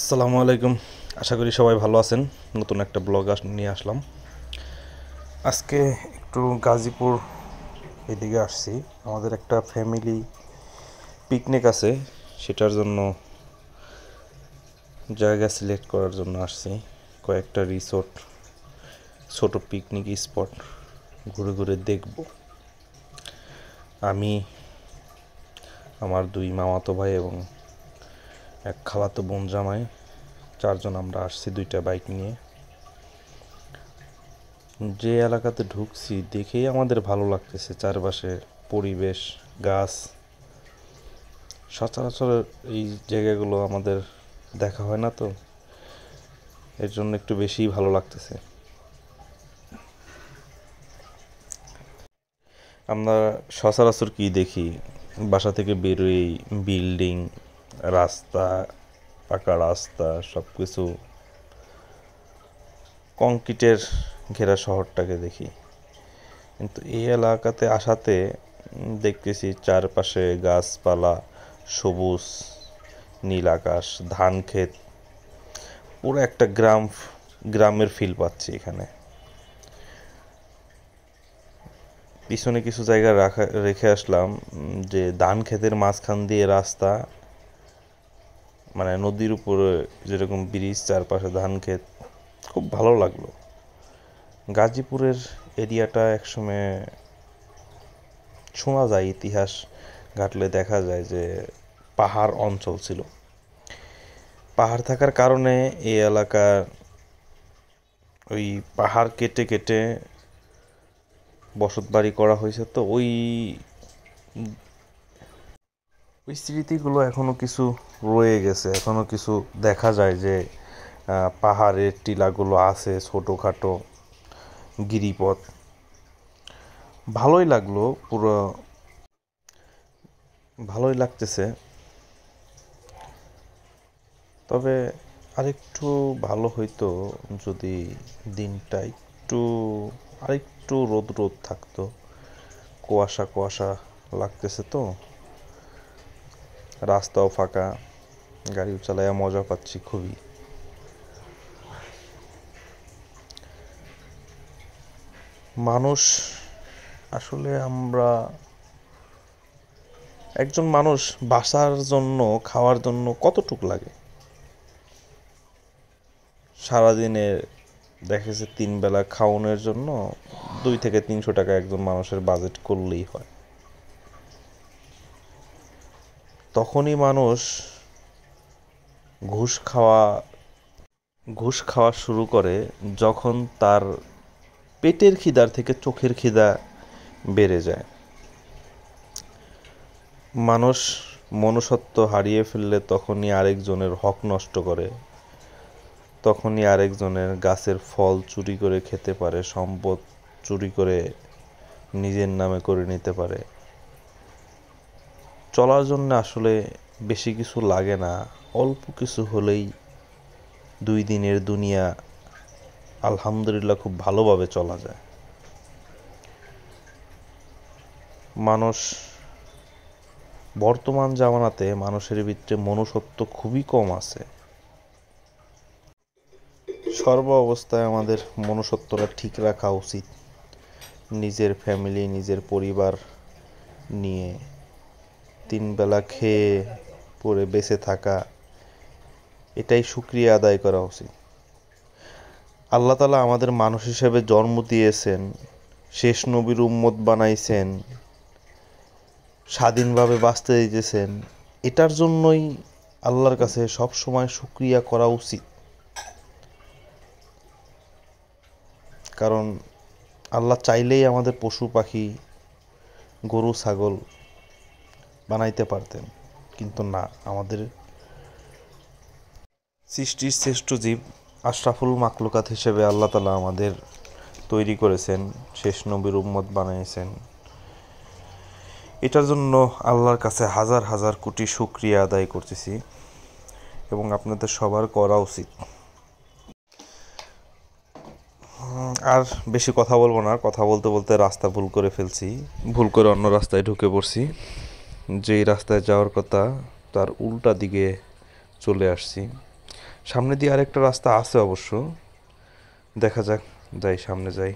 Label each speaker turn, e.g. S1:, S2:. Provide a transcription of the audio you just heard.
S1: আসসালামু আলাইকুম। আশা করি সবাই ভালো আছেন। নতুন একটা ব্লগ নিয়ে আসলাম। আজকে একটু গাজীপুর এদিকে আসছি। আমাদের একটা ফ্যামিলি পিকনিক আছে, সেটার জন্য জায়গা সিলেক্ট করার জন্য আসছি। কয়েকটা রিসোর্ট, ছোট পিকনিক স্পট ঘুরে ঘুরে দেখব। আমি, আমার দুই মামাতো ভাই এবং এক খালাতো বোন জামাই, চারজন আমরা আসছি দুইটা বাইক নিয়ে। যে এলাকাতে ঢুকছি দেখেই আমাদের ভালো লাগতেছে, চারপাশে পরিবেশ, গাছ। সচরাচর এই জায়গাগুলো আমাদের দেখা হয় না, তো এর জন্য একটু বেশিই ভালো লাগতেছে। আমরা সচরাচর কি দেখি, বাসা থেকে বেরোই, বিল্ডিং, রাস্তা, পাকা রাস্তা, সব কিছু কংক্রিটের ঘেরা শহরটাকে দেখি। কিন্তু এই এলাকাতে আসাতে দেখতেছি চারপাশে গাছপালা, সবুজ, নীল আকাশ, ধান ক্ষেত, পুরো একটা গ্রামের ফিল পাচ্ছি এখানে। পিছনে কিছু জায়গা রেখে আসলাম, যে ধান ক্ষেতের মাঝখান দিয়ে রাস্তা, মানে নদীর উপরে যেরকম ব্রিজ, চারপাশে ধান ক্ষেত, খুব ভালো লাগলো। গাজীপুরের এরিয়াটা একসময় শোনা যায়, ইতিহাস ঘাটলে দেখা যায় যে পাহাড় অঞ্চল ছিল। পাহাড় থাকার কারণে এই এলাকার ওই পাহাড় কেটে কেটে বসত বাড়ি করা হয়েছে। তো ওই ওই স্মৃতিগুলো এখনো কিছু রয়ে গেছে, এখনো কিছু দেখা যায় যে পাহাড়ের টিলাগুলো আছে, ছোটোখাটো গিরিপথ। ভালোই লাগলো, পুরো ভালোই লাগতেছে। তবে আরেকটু ভালো হইতো যদি দিনটা একটু আরেকটু রোদ রোদ থাকতো। কুয়াশা কুয়াশা লাগতেছে, তো রাস্তাও ফাঁকা, গাড়িও চালাইয়া মজা পাচ্ছি খুবই। মানুষ, আসলে আমরা একজন মানুষ বাঁচার জন্য, খাওয়ার জন্য কতটুক লাগে? সারাদিনে দেখেছে 3 বেলা খাওয়ানোর জন্য 200 থেকে 300 টাকা একজন মানুষের বাজেট করলেই হয়। তখনই মানুষ ঘুষ খাওয়া ঘুষ খাওয়া শুরু করে, যখন তার পেটের খিদার থেকে চোখের খিদা বেড়ে যায়। মানুষ মনুষ্যত্ব হারিয়ে ফেললে তখনই আরেকজনের হক নষ্ট করে, তখনই আরেকজনের গাছের ফল চুরি করে খেতে পারে, সম্পদ চুরি করে নিজের নামে করে নিতে পারে। চলার জন্য আসলে বেশি কিছু লাগে না, অল্প কিছু হলেই 2 দিনের দুনিয়া আলহামদুলিল্লাহ খুব ভালোভাবে চলা যায়। মানুষ, বর্তমান জামানাতে মানুষের ভিতরে মনুষ্যত্ব খুবই কম আছে। সর্ব অবস্থায় আমাদের মনুষ্যত্বটা ঠিক রাখা উচিত। নিজের ফ্যামিলি, নিজের পরিবার নিয়ে 3 বেলা খেয়ে পরে বেঁচে থাকা, এটাই শুকরিয়া আদায় করা উচিত। আল্লাহ তাআলা আমাদের মানুষ হিসেবে জন্ম দিয়েছেন, শেষ নবীর উম্মত বানাইছেন, স্বাধীনভাবে বাঁচতে দিতেছেন। এটার জন্যই আল্লাহর কাছে সব সময় শুকরিয়া করা উচিত। কারণ আল্লাহ চাইলেই আমাদের পশু পাখি, গরু ছাগল বানাইতে পারতেন, কিন্তু না, আমাদের সৃষ্টির শ্রেষ্ঠ জীব, আশরাফুল মাখলুকাত হিসেবে আল্লাহ তাআলা আমাদের তৈরি করেছেন, শেষ নবীর উম্মত বানিয়েছেন। এটার জন্য আল্লাহর কাছে হাজার হাজার কোটি শুকরিয়া আদায় করতেছি, এবং আপনাদের সবার করা উচিত। আর বেশি কথা বলবো না, কথা বলতে বলতে রাস্তা ভুল করে ফেলছি, ভুল করে অন্য রাস্তায় ঢুকে পড়ছি। যেই রাস্তায় যাওয়ার কথা তার উল্টা দিকে চলে আসছি। সামনে দিয়ে আরেকটা রাস্তা আছে অবশ্য, দেখা যাক, যাই সামনে যাই।